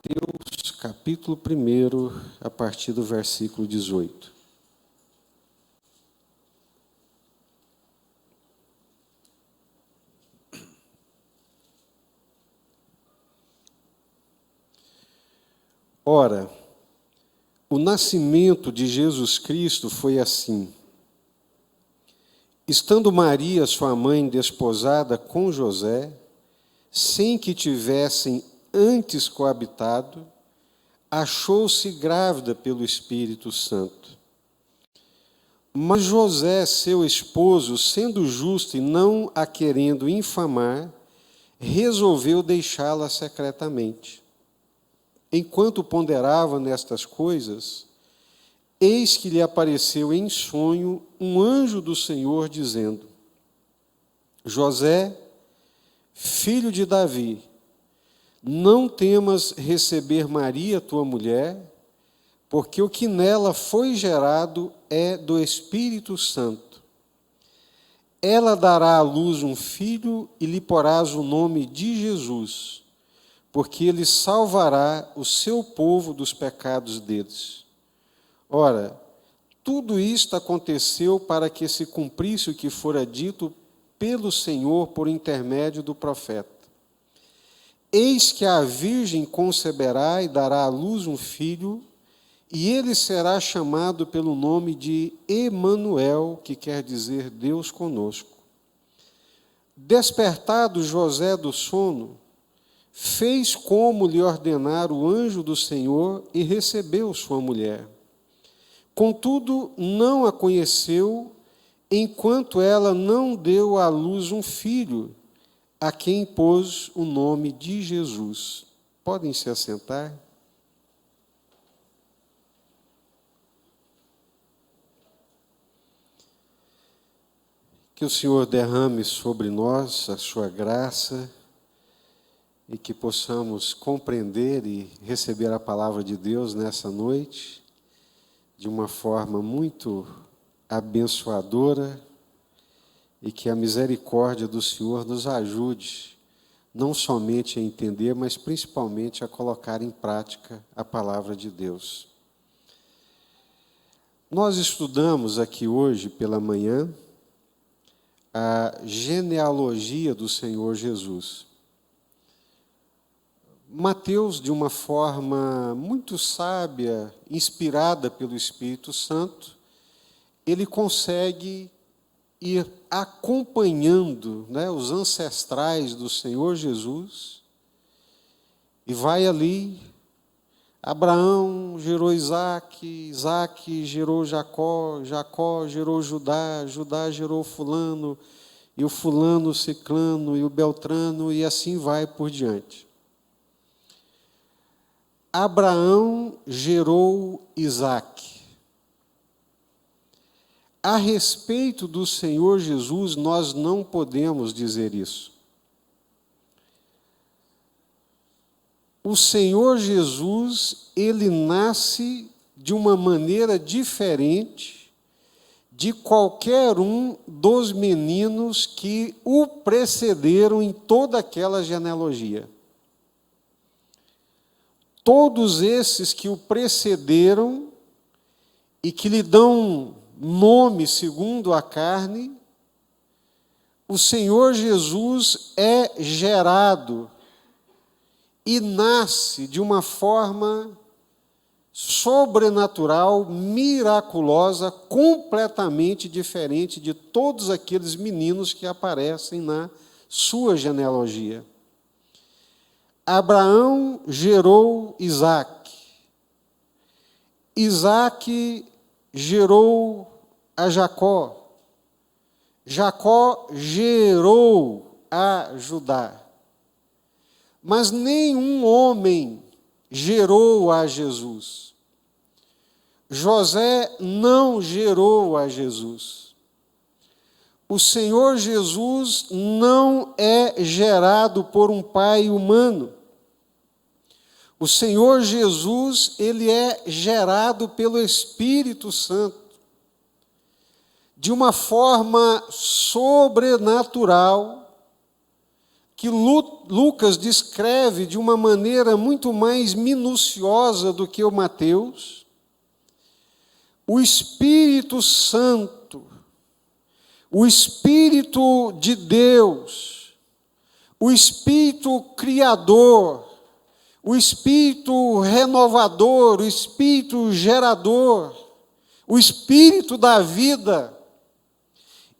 Mateus, capítulo 1, a partir do versículo 18. Ora, o nascimento de Jesus Cristo foi assim. Estando Maria, sua mãe, desposada com José, sem que tivessem antes coabitado, achou-se grávida pelo Espírito Santo. Mas José, seu esposo, sendo justo e não a querendo infamar, resolveu deixá-la secretamente. Enquanto ponderava nestas coisas, eis que lhe apareceu em sonho um anjo do Senhor, dizendo: José, filho de Davi, não temas receber Maria, tua mulher, porque o que nela foi gerado é do Espírito Santo. Ela dará à luz um filho e lhe porás o nome de Jesus, porque ele salvará o seu povo dos pecados deles. Ora, tudo isto aconteceu para que se cumprisse o que fora dito pelo Senhor por intermédio do profeta. Eis que a virgem conceberá e dará à luz um filho, e ele será chamado pelo nome de Emanuel, que quer dizer Deus conosco. Despertado José do sono, fez como lhe ordenara o anjo do Senhor e recebeu sua mulher. Contudo, não a conheceu, enquanto ela não deu à luz um filho, a quem pôs o nome de Jesus. Podem se assentar? Que o Senhor derrame sobre nós a sua graça e que possamos compreender e receber a palavra de Deus nessa noite de uma forma muito abençoadora e que a misericórdia do Senhor nos ajude não somente a entender, mas principalmente a colocar em prática a palavra de Deus. Nós estudamos aqui hoje pela manhã a genealogia do Senhor Jesus. Mateus, de uma forma muito sábia, inspirada pelo Espírito Santo, ele consegue ir acompanhando, os ancestrais do Senhor Jesus, e vai ali, Abraão gerou Isaque, Isaque gerou Jacó, Jacó gerou Judá, Judá gerou fulano, e o fulano, o ciclano, e o beltrano, e assim vai por diante. Abraão gerou Isaque. A respeito do Senhor Jesus, nós não podemos dizer isso. O Senhor Jesus, ele nasce de uma maneira diferente de qualquer um dos meninos que o precederam em toda aquela genealogia. Todos esses que o precederam e que lhe dão nome segundo a carne, o Senhor Jesus é gerado e nasce de uma forma sobrenatural, miraculosa, completamente diferente de todos aqueles meninos que aparecem na sua genealogia. Abraão gerou Isaque. Isaque gerou a Jacó. Jacó gerou a Judá. Mas nenhum homem gerou a Jesus. José não gerou a Jesus. O Senhor Jesus não é gerado por um pai humano. O Senhor Jesus, ele é gerado pelo Espírito Santo, de uma forma sobrenatural, que Lucas descreve de uma maneira muito mais minuciosa do que o Mateus, o Espírito Santo, o Espírito de Deus, o Espírito Criador, o Espírito renovador, o Espírito gerador, o Espírito da vida,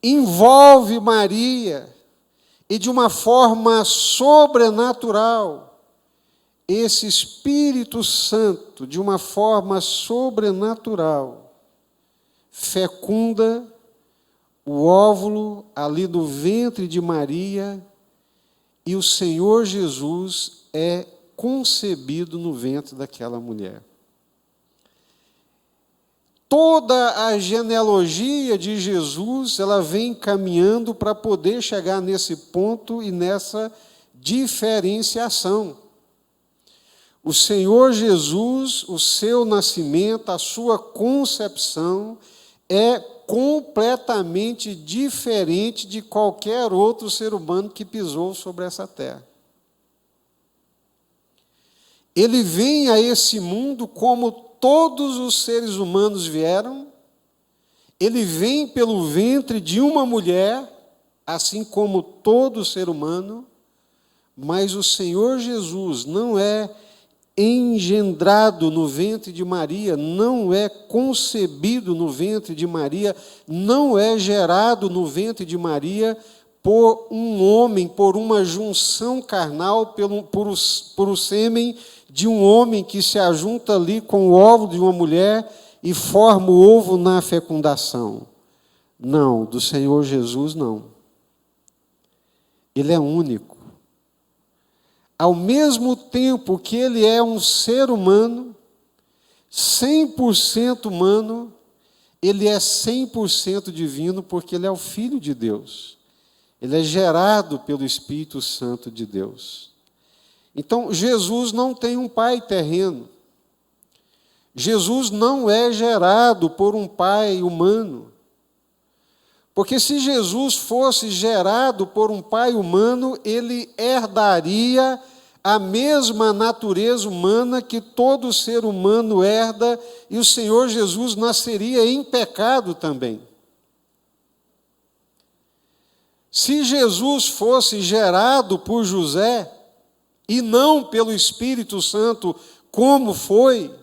envolve Maria, e de uma forma sobrenatural, esse Espírito Santo, de uma forma sobrenatural, fecunda o óvulo ali do ventre de Maria, e o Senhor Jesus é concebido no ventre daquela mulher. Toda a genealogia de Jesus, ela vem caminhando para poder chegar nesse ponto e nessa diferenciação. O Senhor Jesus, o seu nascimento, a sua concepção é completamente diferente de qualquer outro ser humano que pisou sobre essa terra. Ele vem a esse mundo como todos os seres humanos vieram, ele vem pelo ventre de uma mulher, assim como todo ser humano, mas o Senhor Jesus não é engendrado no ventre de Maria, não é concebido no ventre de Maria, não é gerado no ventre de Maria por um homem, por uma junção carnal, por o sêmen de um homem que se ajunta ali com o óvulo de uma mulher e forma o ovo na fecundação. Não, do Senhor Jesus não. Ele é único. Ao mesmo tempo que ele é um ser humano, 100% humano, ele é 100% divino, porque ele é o Filho de Deus. Ele é gerado pelo Espírito Santo de Deus. Então, Jesus não tem um pai terreno. Jesus não é gerado por um pai humano. Porque se Jesus fosse gerado por um pai humano, ele herdaria a mesma natureza humana que todo ser humano herda, e o Senhor Jesus nasceria em pecado também. Se Jesus fosse gerado por José, e não pelo Espírito Santo, como foi,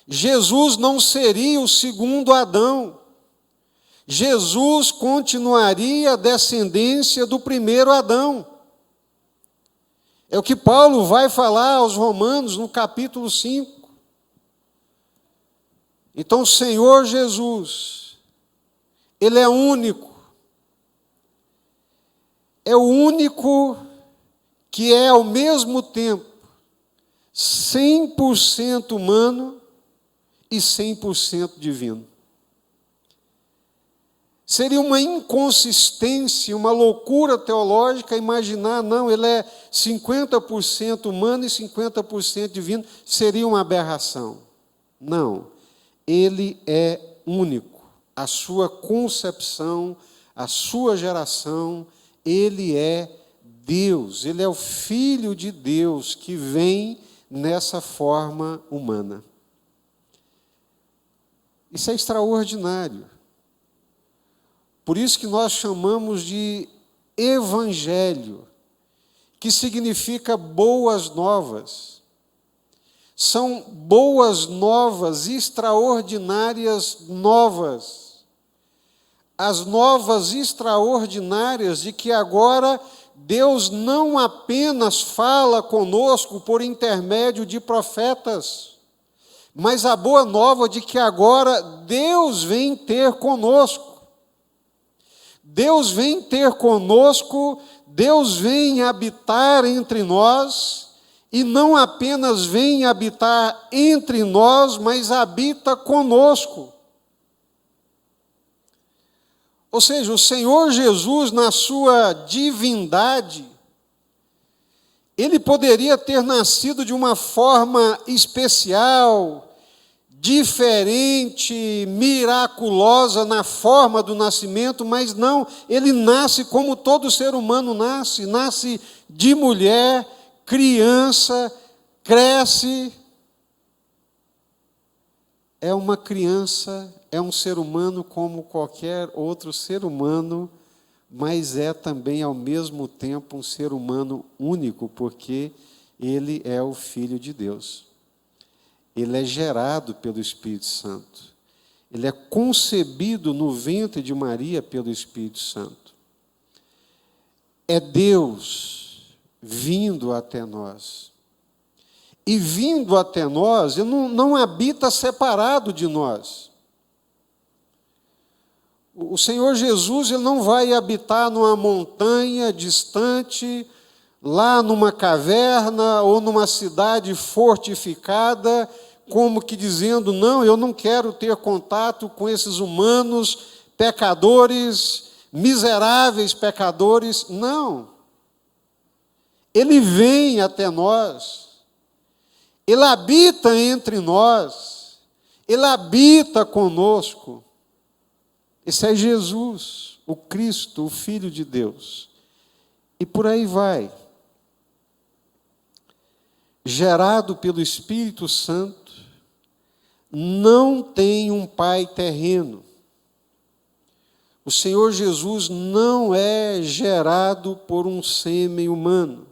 Jesus não seria o segundo Adão. Jesus continuaria a descendência do primeiro Adão. É o que Paulo vai falar aos Romanos no capítulo 5. Então, o Senhor Jesus, ele é único. É o único que é, ao mesmo tempo, 100% humano e 100% divino. Seria uma inconsistência, uma loucura teológica imaginar, não, ele é 50% humano e 50% divino, seria uma aberração. Não, ele é único. A sua concepção, a sua geração, ele é Deus, ele é o Filho de Deus que vem nessa forma humana. Isso é extraordinário. Por isso que nós chamamos de evangelho, que significa boas novas. São boas novas, extraordinárias novas. As novas extraordinárias de que agora Deus não apenas fala conosco por intermédio de profetas, mas a boa nova de que agora Deus vem ter conosco. Deus vem ter conosco, Deus vem habitar entre nós, e não apenas vem habitar entre nós, mas habita conosco. Ou seja, o Senhor Jesus, na sua divindade, ele poderia ter nascido de uma forma especial, diferente, miraculosa na forma do nascimento, mas não, ele nasce como todo ser humano nasce de mulher, criança, cresce. É uma criança, é um ser humano como qualquer outro ser humano, mas é também, ao mesmo tempo, um ser humano único, porque ele é o Filho de Deus. Ele é gerado pelo Espírito Santo. Ele é concebido no ventre de Maria pelo Espírito Santo. É Deus vindo até nós. E vindo até nós, ele não habita separado de nós. O Senhor Jesus, ele não vai habitar numa montanha distante, lá numa caverna ou numa cidade fortificada, como que dizendo, não, eu não quero ter contato com esses humanos pecadores, miseráveis pecadores. Não. Ele vem até nós. Ele habita entre nós. Ele habita conosco. Esse é Jesus, o Cristo, o Filho de Deus. E por aí vai. Gerado pelo Espírito Santo, não tem um pai terreno. O Senhor Jesus não é gerado por um sêmen humano.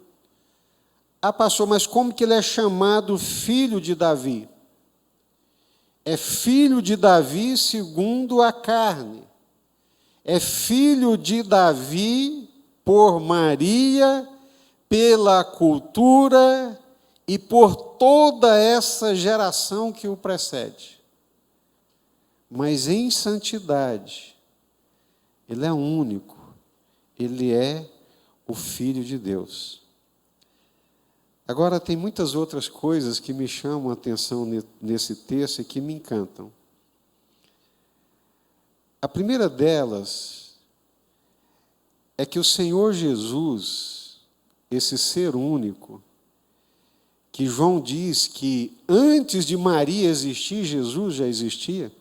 Ah, pastor, mas como que ele é chamado filho de Davi? É filho de Davi segundo a carne. É filho de Davi por Maria, pela cultura e por toda essa geração que o precede. Mas em santidade, ele é único, ele é o Filho de Deus. Agora, tem muitas outras coisas que me chamam a atenção nesse texto e que me encantam. A primeira delas é que o Senhor Jesus, esse ser único, que João diz que antes de Maria existir, Jesus já existia.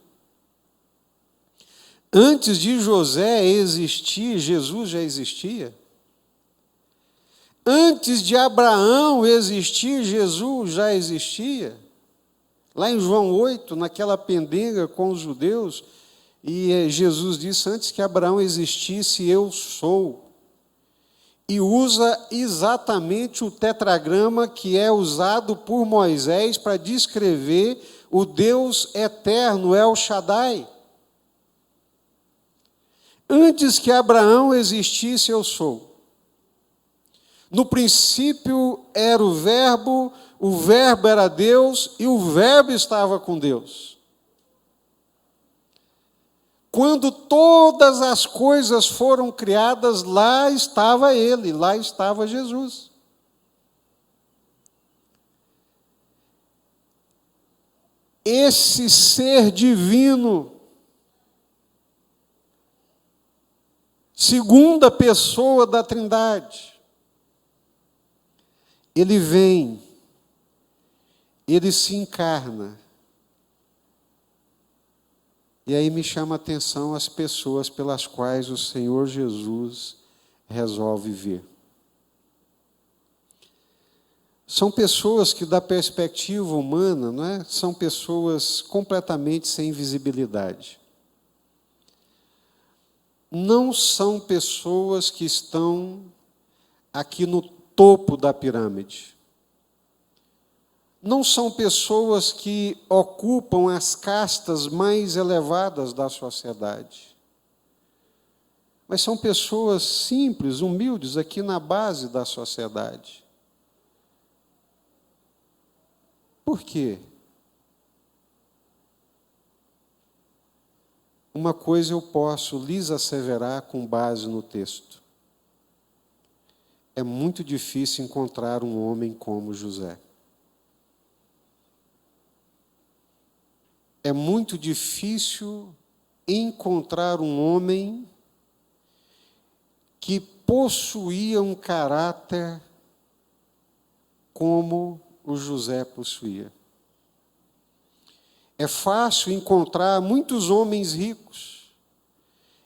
Antes de José existir, Jesus já existia. Antes de Abraão existir, Jesus já existia. Lá em João 8, naquela pendenga com os judeus, e Jesus disse, antes que Abraão existisse, eu sou. E usa exatamente o tetragrama que é usado por Moisés para descrever o Deus eterno, El Shaddai. Antes que Abraão existisse, eu sou. No princípio era o Verbo era Deus e o Verbo estava com Deus. Quando todas as coisas foram criadas, lá estava Ele, lá estava Jesus. Esse ser divino, segunda pessoa da Trindade, ele vem, ele se encarna. E aí me chama a atenção as pessoas pelas quais o Senhor Jesus resolve vir. São pessoas que, da perspectiva humana, não é? São pessoas completamente sem visibilidade. Não são pessoas que estão aqui no topo da pirâmide. Não são pessoas que ocupam as castas mais elevadas da sociedade. Mas são pessoas simples, humildes, aqui na base da sociedade. Por quê? Uma coisa eu posso lhes asseverar com base no texto. É muito difícil encontrar um homem como José. É muito difícil encontrar um homem que possuía um caráter como o José possuía. É fácil encontrar muitos homens ricos.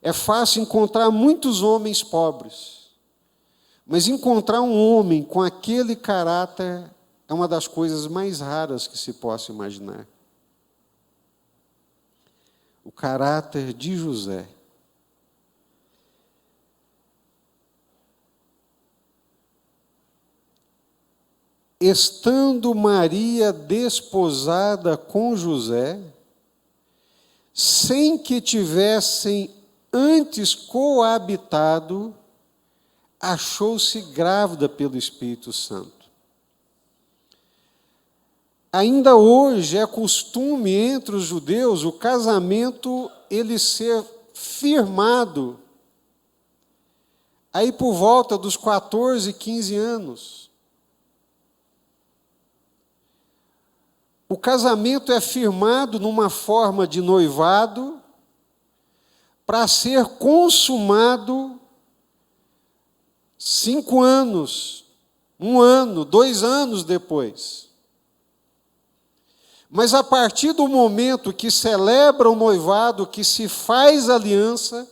É fácil encontrar muitos homens pobres. Mas encontrar um homem com aquele caráter é uma das coisas mais raras que se possa imaginar. O caráter de José. Estando Maria desposada com José, sem que tivessem antes coabitado, achou-se grávida pelo Espírito Santo. Ainda hoje é costume entre os judeus o casamento ele ser firmado aí por volta dos 14, 15 anos. O casamento é firmado numa forma de noivado para ser consumado 5 anos, 1 ano, 2 anos depois. Mas a partir do momento que celebra o noivado, que se faz aliança,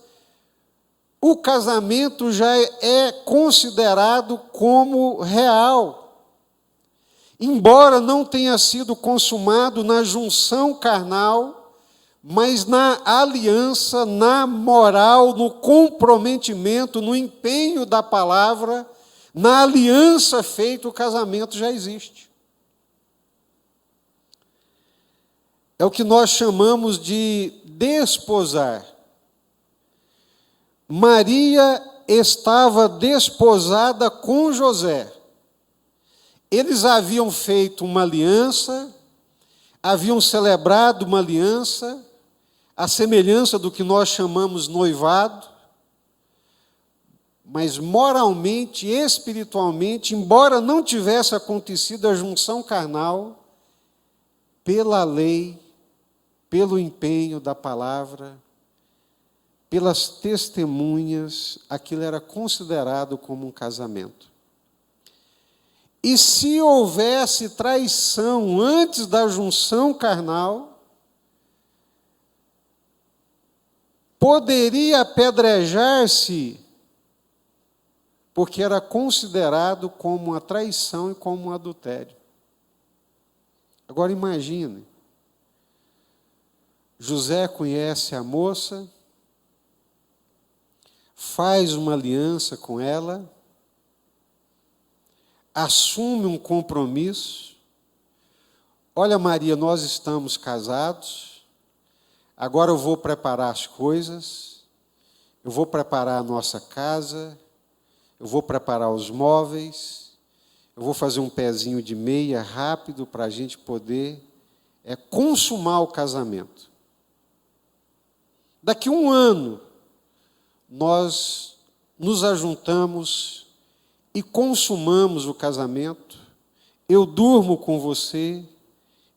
o casamento já é considerado como real. Embora não tenha sido consumado na junção carnal, mas na aliança, na moral, no comprometimento, no empenho da palavra, na aliança feita, o casamento já existe. É o que nós chamamos de desposar. Maria estava desposada com José. Eles haviam feito uma aliança, haviam celebrado uma aliança, a semelhança do que nós chamamos noivado, mas moralmente, espiritualmente, embora não tivesse acontecido a junção carnal, pela lei, pelo empenho da palavra, pelas testemunhas, aquilo era considerado como um casamento. E se houvesse traição antes da junção carnal, poderia apedrejar-se, porque era considerado como uma traição e como um adultério. Agora imagine, José conhece a moça, faz uma aliança com ela, assume um compromisso. Olha, Maria, nós estamos casados, agora eu vou preparar as coisas, eu vou preparar a nossa casa, eu vou preparar os móveis, eu vou fazer um pezinho de meia rápido para a gente poder consumar o casamento. Daqui a 1 ano, nós nos ajuntamos e consumamos o casamento, eu durmo com você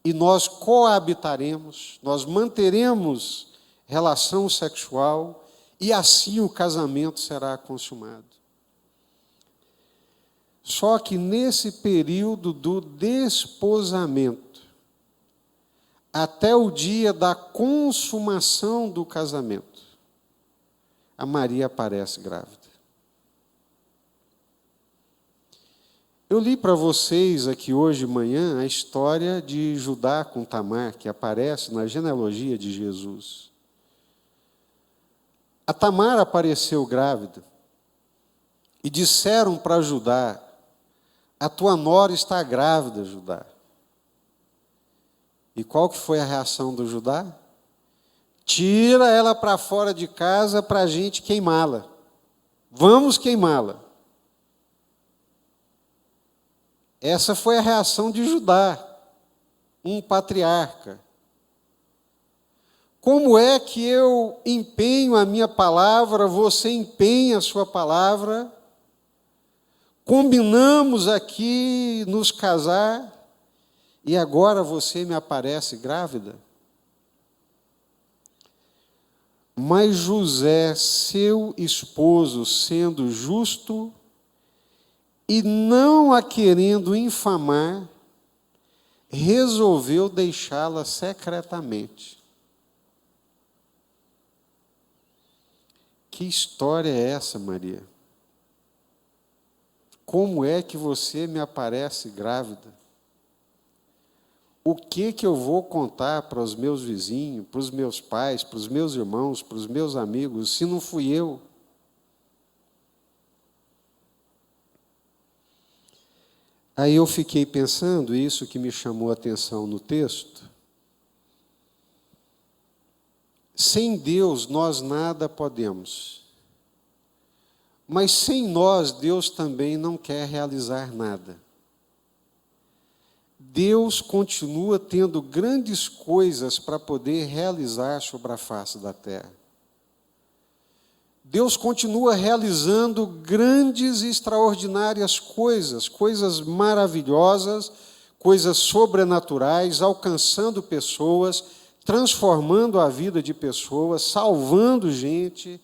e nós coabitaremos, nós manteremos relação sexual e assim o casamento será consumado. Só que nesse período do desposamento, até o dia da consumação do casamento, a Maria aparece grávida. Eu li para vocês aqui hoje de manhã a história de Judá com Tamar, que aparece na genealogia de Jesus. A Tamar apareceu grávida e disseram para Judá: a tua nora está grávida, Judá. E qual que foi a reação do Judá? Tira ela para fora de casa para a gente queimá-la. Vamos queimá-la. Essa foi a reação de Judá, um patriarca. Como é que eu empenho a minha palavra, você empenha a sua palavra, combinamos aqui nos casar, e agora você me aparece grávida? Mas José, seu esposo, sendo justo e não a querendo infamar, resolveu deixá-la secretamente. Que história é essa, Maria? Como é que você me aparece grávida? O que eu vou contar para os meus vizinhos, para os meus pais, para os meus irmãos, para os meus amigos, se não fui eu? Aí eu fiquei pensando, isso que me chamou a atenção no texto. Sem Deus nós nada podemos. Mas sem nós, Deus também não quer realizar nada. Deus continua tendo grandes coisas para poder realizar sobre a face da terra. Deus continua realizando grandes e extraordinárias coisas, coisas maravilhosas, coisas sobrenaturais, alcançando pessoas, transformando a vida de pessoas, salvando gente.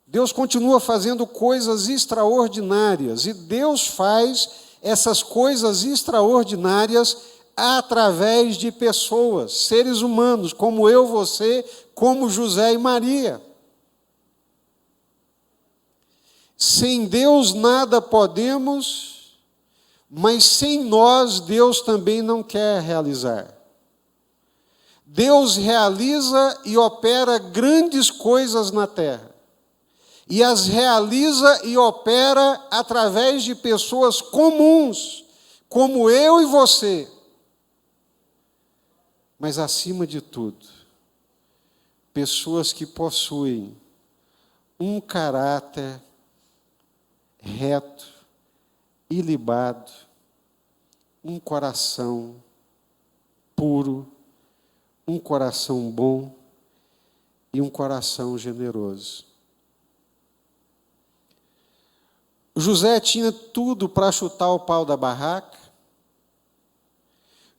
Deus continua fazendo coisas extraordinárias, e Deus faz essas coisas extraordinárias através de pessoas, seres humanos, como eu, você, como José e Maria. Sem Deus nada podemos, mas sem nós Deus também não quer realizar. Deus realiza e opera grandes coisas na terra. E as realiza e opera através de pessoas comuns, como eu e você. Mas, acima de tudo, pessoas que possuem um caráter reto, ilibado, um coração puro, um coração bom e um coração generoso. José tinha tudo para chutar o pau da barraca.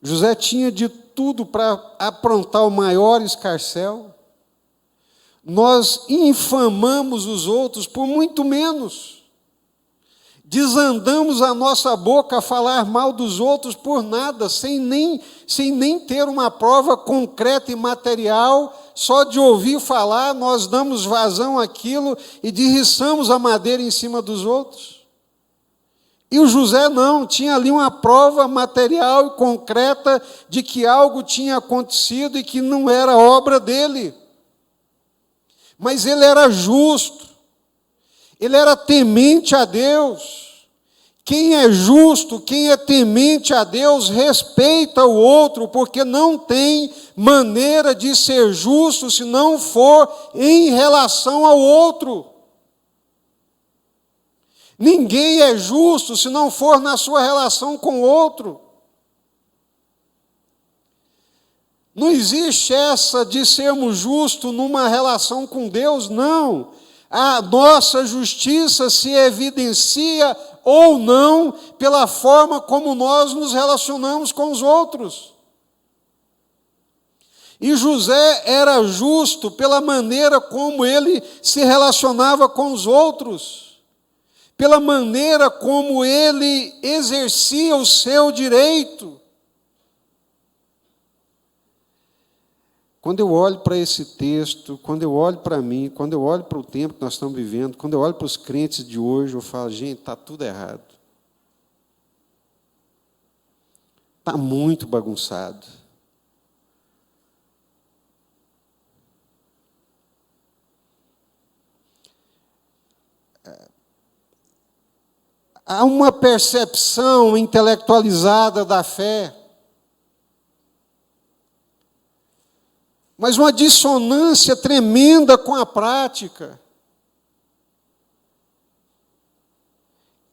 José tinha de tudo para aprontar o maior escarcéu. Nós infamamos os outros por muito menos. Desandamos a nossa boca a falar mal dos outros por nada, sem nem ter uma prova concreta e material. Só de ouvir falar, nós damos vazão àquilo e derriçamos a madeira em cima dos outros. E o José não, tinha ali uma prova material e concreta de que algo tinha acontecido e que não era obra dele. Mas ele era justo, ele era temente a Deus. Quem é justo, quem é temente a Deus, respeita o outro, porque não tem maneira de ser justo se não for em relação ao outro. Ninguém é justo se não for na sua relação com o outro. Não existe essa de sermos justos numa relação com Deus, não. A nossa justiça se evidencia ou não pela forma como nós nos relacionamos com os outros. E José era justo pela maneira como ele se relacionava com os outros, pela maneira como ele exercia o seu direito. Quando eu olho para esse texto, quando eu olho para mim, quando eu olho para o tempo que nós estamos vivendo, quando eu olho para os crentes de hoje, eu falo, gente, está tudo errado. Está muito bagunçado. Há uma percepção intelectualizada da fé, mas uma dissonância tremenda com a prática.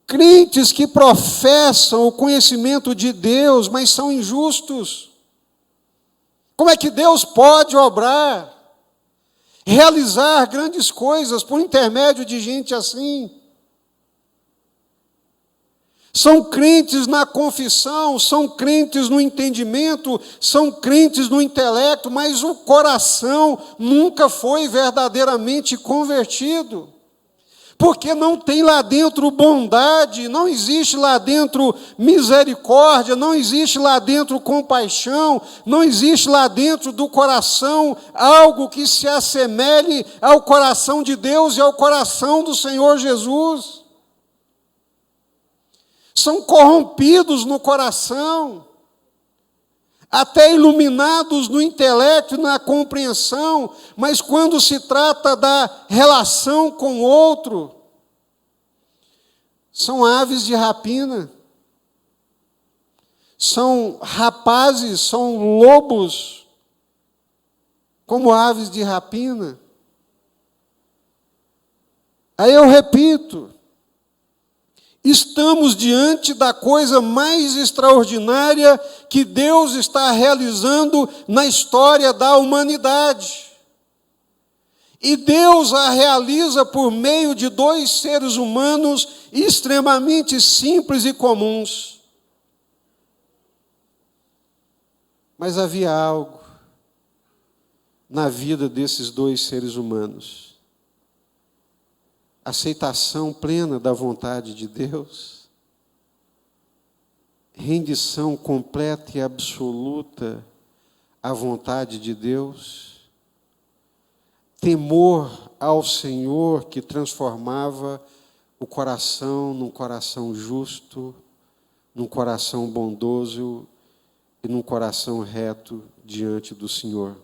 Crentes que professam o conhecimento de Deus, mas são injustos. Como é que Deus pode obrar, realizar grandes coisas por intermédio de gente assim? São crentes na confissão, são crentes no entendimento, são crentes no intelecto, mas o coração nunca foi verdadeiramente convertido. Porque não tem lá dentro bondade, não existe lá dentro misericórdia, não existe lá dentro compaixão, não existe lá dentro do coração algo que se assemelhe ao coração de Deus e ao coração do Senhor Jesus. São corrompidos no coração, até iluminados no intelecto e na compreensão, mas quando se trata da relação com o outro, são aves de rapina, são rapazes, são lobos, como aves de rapina. Aí eu repito, estamos diante da coisa mais extraordinária que Deus está realizando na história da humanidade. E Deus a realiza por meio de dois seres humanos extremamente simples e comuns. Mas havia algo na vida desses dois seres humanos. Aceitação plena da vontade de Deus, rendição completa e absoluta à vontade de Deus, temor ao Senhor que transformava o coração num coração justo, num coração bondoso e num coração reto diante do Senhor.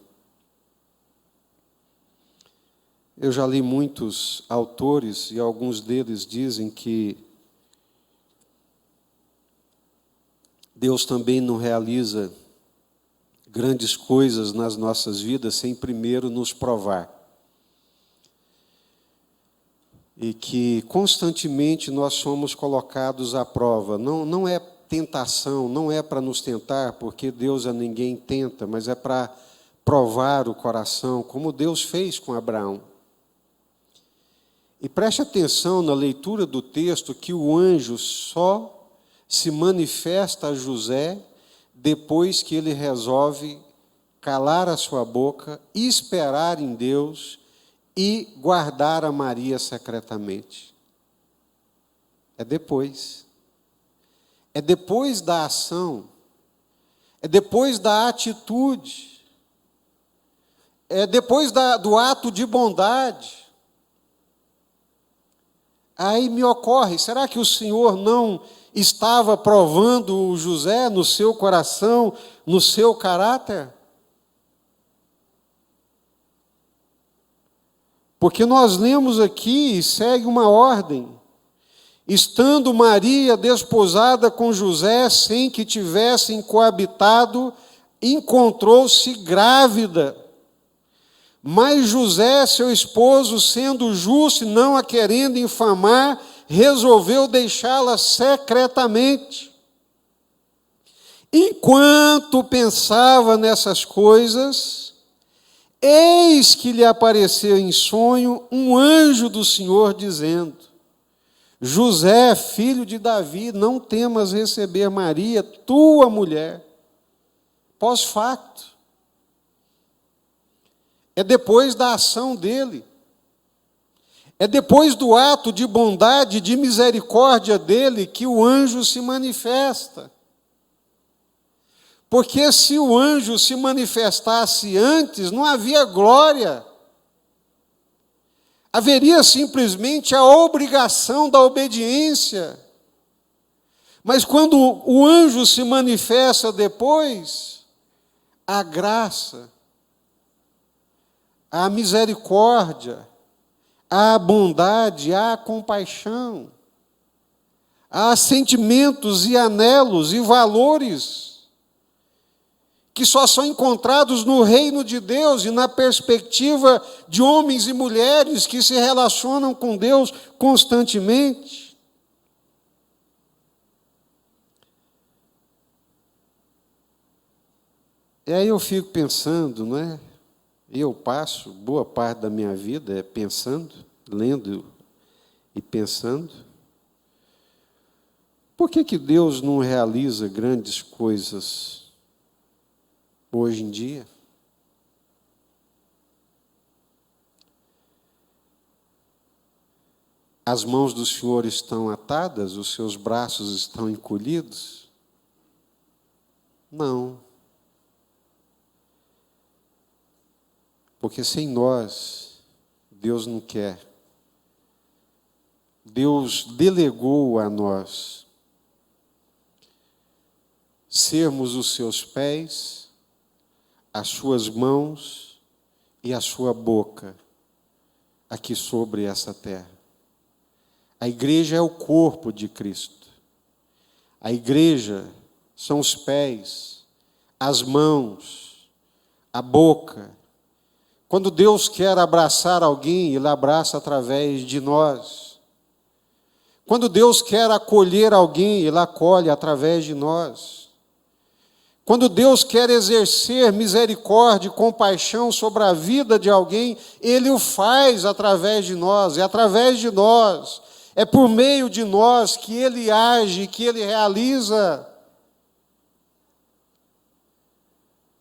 Eu já li muitos autores e alguns deles dizem que Deus também não realiza grandes coisas nas nossas vidas sem primeiro nos provar. E que constantemente nós somos colocados à prova. Não é tentação, não é para nos tentar, porque Deus a ninguém tenta, mas é para provar o coração, como Deus fez com Abraão. E preste atenção na leitura do texto que o anjo só se manifesta a José depois que ele resolve calar a sua boca, esperar em Deus e guardar a Maria secretamente. É depois. É depois da ação. É depois da atitude. É depois do ato de bondade. Aí me ocorre, será que o Senhor não estava provando o José no seu coração, no seu caráter? Porque nós lemos aqui, e segue uma ordem, estando Maria desposada com José, sem que tivessem coabitado, encontrou-se grávida. Mas José, seu esposo, sendo justo e não a querendo infamar, resolveu deixá-la secretamente. Enquanto pensava nessas coisas, eis que lhe apareceu em sonho um anjo do Senhor, dizendo: José, filho de Davi, não temas receber Maria, tua mulher. Pós-facto. É depois da ação dele. É depois do ato de bondade, de misericórdia dele, que o anjo se manifesta. Porque se o anjo se manifestasse antes, não havia glória. Haveria simplesmente a obrigação da obediência. Mas quando o anjo se manifesta depois, a graça, a misericórdia, a bondade, a compaixão, há sentimentos e anelos e valores que só são encontrados no reino de Deus e na perspectiva de homens e mulheres que se relacionam com Deus constantemente. E aí eu fico pensando, não é? Eu passo boa parte da minha vida pensando, lendo e pensando. Por que Deus não realiza grandes coisas hoje em dia? As mãos do Senhor estão atadas, os seus braços estão encolhidos? Não. Porque sem nós, Deus não quer. Deus delegou a nós sermos os seus pés, as suas mãos e a sua boca aqui sobre essa terra. A igreja é o corpo de Cristo. A igreja são os pés, as mãos, a boca. Quando Deus quer abraçar alguém, Ele abraça através de nós. Quando Deus quer acolher alguém, Ele acolhe através de nós. Quando Deus quer exercer misericórdia e compaixão sobre a vida de alguém, Ele o faz através de nós, é através de nós, é por meio de nós que Ele age, que Ele realiza.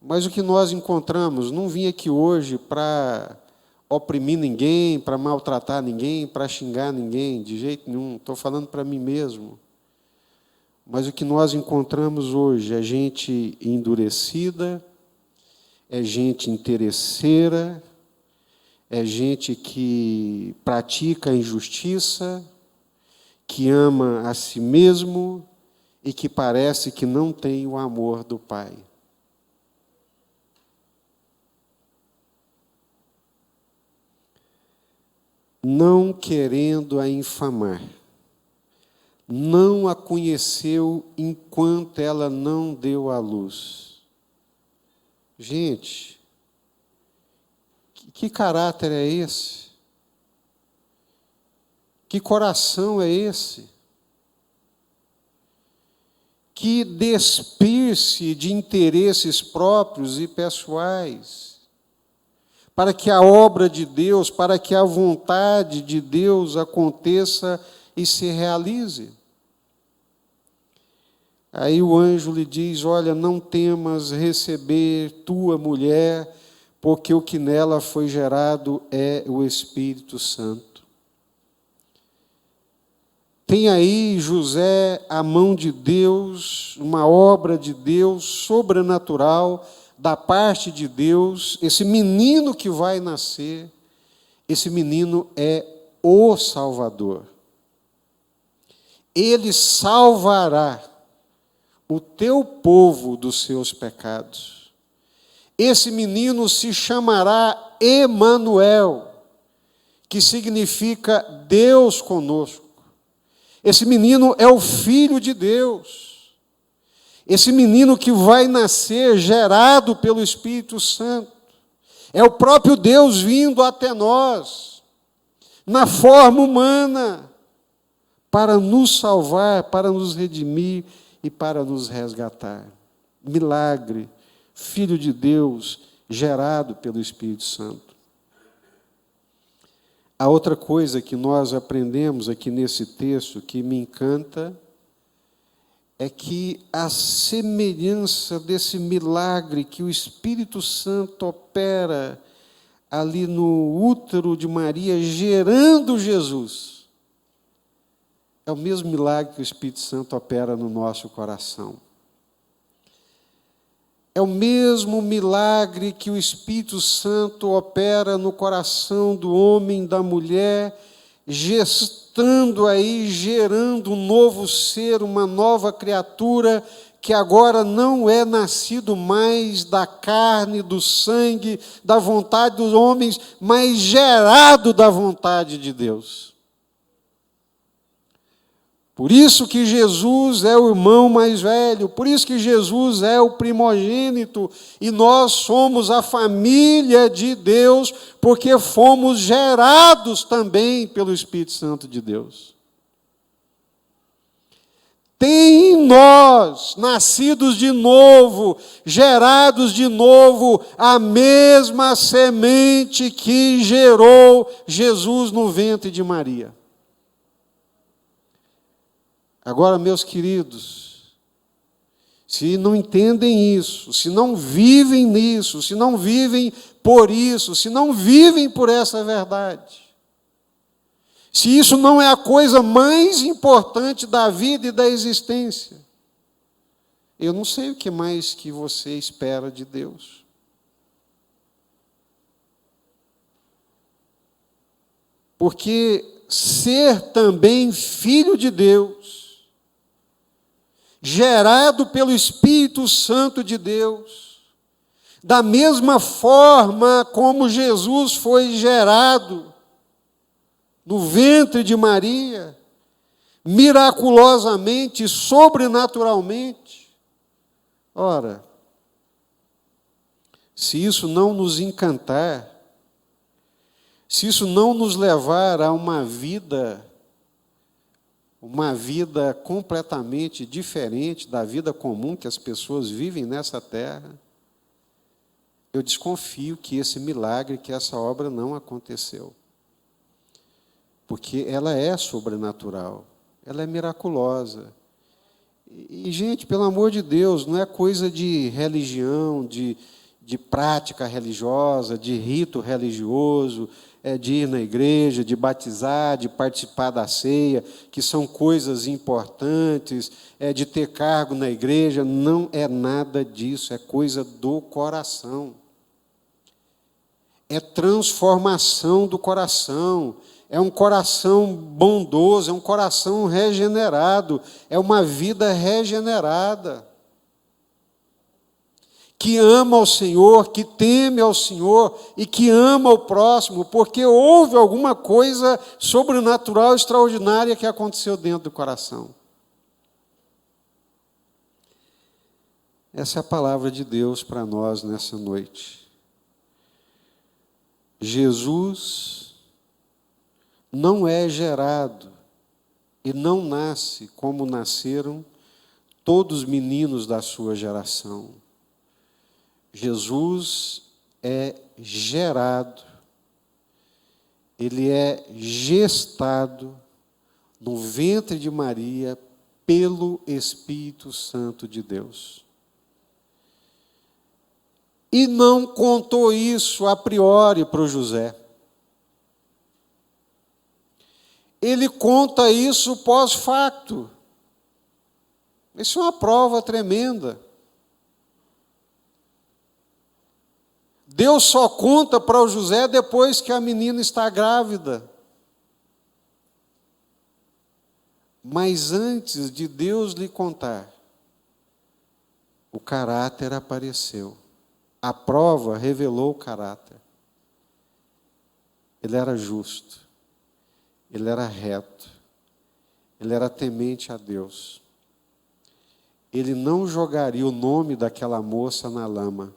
Mas o que nós encontramos, não vim aqui hoje para oprimir ninguém, para maltratar ninguém, para xingar ninguém, de jeito nenhum, estou falando para mim mesmo. Mas o que nós encontramos hoje é gente endurecida, é gente interesseira, é gente que pratica a injustiça, que ama a si mesmo e que parece que não tem o amor do Pai. Não querendo a infamar, não a conheceu enquanto ela não deu à luz. Gente, que caráter é esse? Que coração é esse? Que despir-se de interesses próprios e pessoais, para que a obra de Deus, para que a vontade de Deus aconteça e se realize. Aí o anjo lhe diz: olha, não temas receber tua mulher, porque o que nela foi gerado é o Espírito Santo. Tem aí, José, a mão de Deus, uma obra de Deus sobrenatural, da parte de Deus. Esse menino que vai nascer, esse menino é o Salvador. Ele salvará o teu povo dos seus pecados. Esse menino se chamará Emanuel, que significa Deus conosco. Esse menino é o Filho de Deus. Esse menino que vai nascer, gerado pelo Espírito Santo, é o próprio Deus vindo até nós, na forma humana, para nos salvar, para nos redimir e para nos resgatar. Milagre, Filho de Deus, gerado pelo Espírito Santo. A outra coisa que nós aprendemos aqui nesse texto, que me encanta, é que a semelhança desse milagre que o Espírito Santo opera ali no útero de Maria, gerando Jesus, é o mesmo milagre que o Espírito Santo opera no nosso coração. É o mesmo milagre que o Espírito Santo opera no coração do homem, da mulher, gestando aí, gerando um novo ser, uma nova criatura, que agora não é nascido mais da carne, do sangue, da vontade dos homens, mas gerado da vontade de Deus. Por isso que Jesus é o irmão mais velho, por isso que Jesus é o primogênito, e nós somos a família de Deus, porque fomos gerados também pelo Espírito Santo de Deus. Tem em nós, nascidos de novo, gerados de novo, a mesma semente que gerou Jesus no ventre de Maria. Agora, meus queridos, se não entendem isso, se não vivem nisso, se não vivem por isso, se não vivem por essa verdade, Se isso não é a coisa mais importante da vida e da existência, eu não sei o que mais que você espera de Deus. Porque ser também filho de Deus, gerado pelo Espírito Santo de Deus, da mesma forma como Jesus foi gerado no ventre de Maria, miraculosamente, sobrenaturalmente. Ora, se isso não nos encantar, se isso não nos levar a uma vida completamente diferente da vida comum que as pessoas vivem nessa terra, eu desconfio que esse milagre, que essa obra não aconteceu. Porque ela é sobrenatural, ela é miraculosa. E, gente, pelo amor de Deus, não é coisa de religião, de prática religiosa, de rito religioso, de ir na igreja, de batizar, de participar da ceia, que são coisas importantes, de ter cargo na igreja. Não é nada disso, é coisa do coração. É transformação do coração, é um coração bondoso, é um coração regenerado, é uma vida regenerada, que ama ao Senhor, que teme ao Senhor e que ama o próximo, porque houve alguma coisa sobrenatural, extraordinária que aconteceu dentro do coração. Essa é a palavra de Deus para nós nessa noite. Jesus não é gerado e não nasce como nasceram todos os meninos da sua geração. Jesus é gerado, ele é gestado no ventre de Maria pelo Espírito Santo de Deus. E não contou isso a priori para o José. Ele conta isso pós-facto. Isso é uma prova tremenda. Deus só conta para o José depois que a menina está grávida. Mas antes de Deus lhe contar, o caráter apareceu. A prova revelou o caráter. Ele era justo, ele era reto, ele era temente a Deus. Ele não jogaria o nome daquela moça na lama.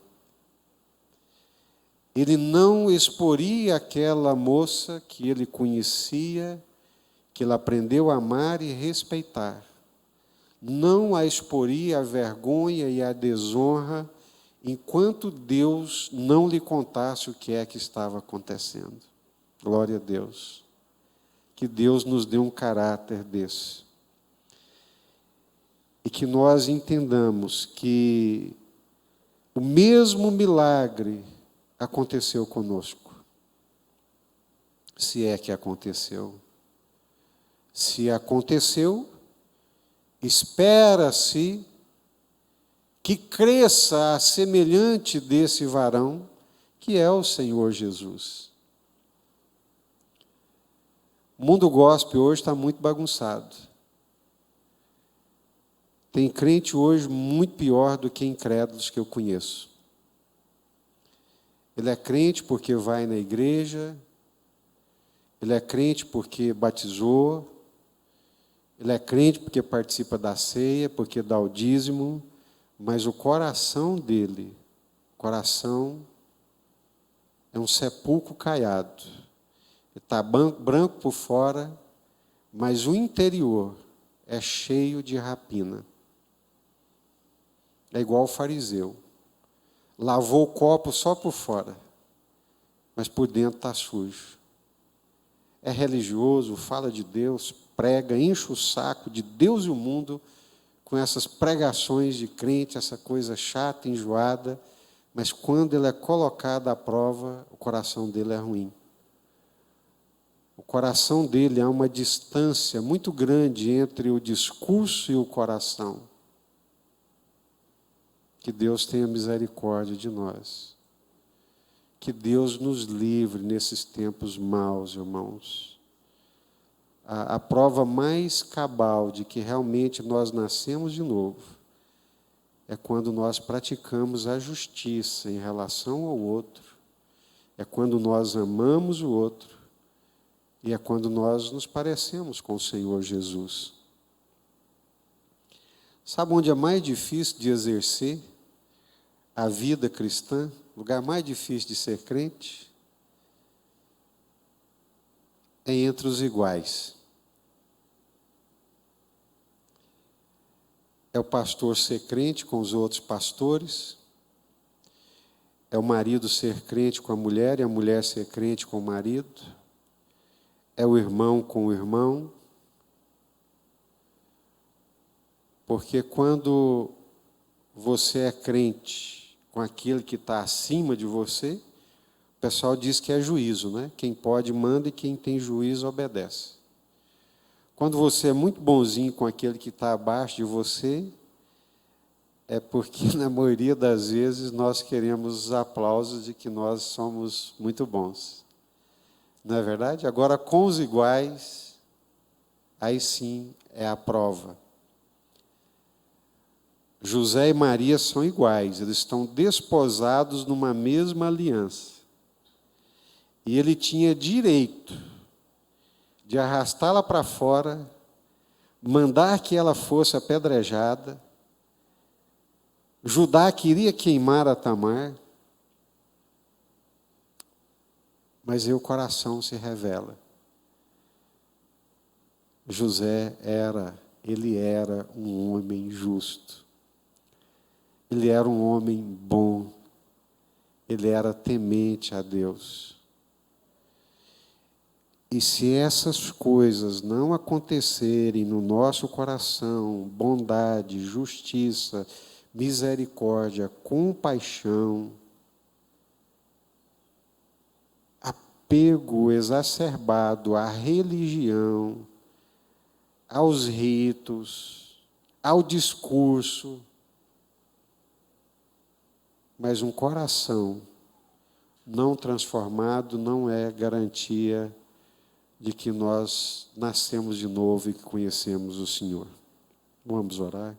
Ele não exporia aquela moça que ele conhecia, que ele aprendeu a amar e respeitar. Não a exporia à vergonha e à desonra, enquanto Deus não lhe contasse o que é que estava acontecendo. Glória a Deus. Que Deus nos dê um caráter desse. E que nós entendamos que o mesmo milagre aconteceu conosco. Se é que aconteceu. Se aconteceu, espera-se que cresça a semelhante desse varão, que é o Senhor Jesus. O mundo gospel hoje está muito bagunçado. Tem crente hoje muito pior do que incrédulos que eu conheço. Ele é crente porque vai na igreja, ele é crente porque batizou, ele é crente porque participa da ceia, porque dá o dízimo, mas o coração dele, é um sepulcro caiado. Ele está branco por fora, mas o interior é cheio de rapina. É igual o fariseu. Lavou o copo só por fora, mas por dentro está sujo. É religioso, fala de Deus, prega, enche o saco de Deus e o mundo com essas pregações de crente, essa coisa chata, enjoada, mas quando ele é colocado à prova, o coração dele é ruim. O coração dele, há uma distância muito grande entre o discurso e o coração. Que Deus tenha misericórdia de nós. Que Deus nos livre nesses tempos maus, irmãos. A prova mais cabal de que realmente nós nascemos de novo é quando nós praticamos a justiça em relação ao outro, é quando nós amamos o outro e é quando nós nos parecemos com o Senhor Jesus. Sabe onde é mais difícil de exercer a vida cristã? O lugar mais difícil de ser crente é entre os iguais. É o pastor ser crente com os outros pastores, é o marido ser crente com a mulher e a mulher ser crente com o marido, é o irmão com o irmão. Porque quando você é crente com aquele que está acima de você, o pessoal diz que é juízo, né? Quem pode manda e quem tem juízo obedece. Quando você é muito bonzinho com aquele que está abaixo de você, é porque, na maioria das vezes, nós queremos os aplausos de que nós somos muito bons. Não é verdade? Agora, com os iguais, aí sim é a prova. José e Maria são iguais, eles estão desposados numa mesma aliança. E ele tinha direito de arrastá-la para fora, mandar que ela fosse apedrejada. Judá queria queimar a Tamar, mas aí o coração se revela. José era um homem justo. Ele era um homem bom. Ele era temente a Deus. E se essas coisas não acontecerem no nosso coração, bondade, justiça, misericórdia, compaixão, apego exacerbado à religião, aos ritos, ao discurso, mas um coração não transformado não é garantia de que nós nascemos de novo e que conhecemos o Senhor. Vamos orar?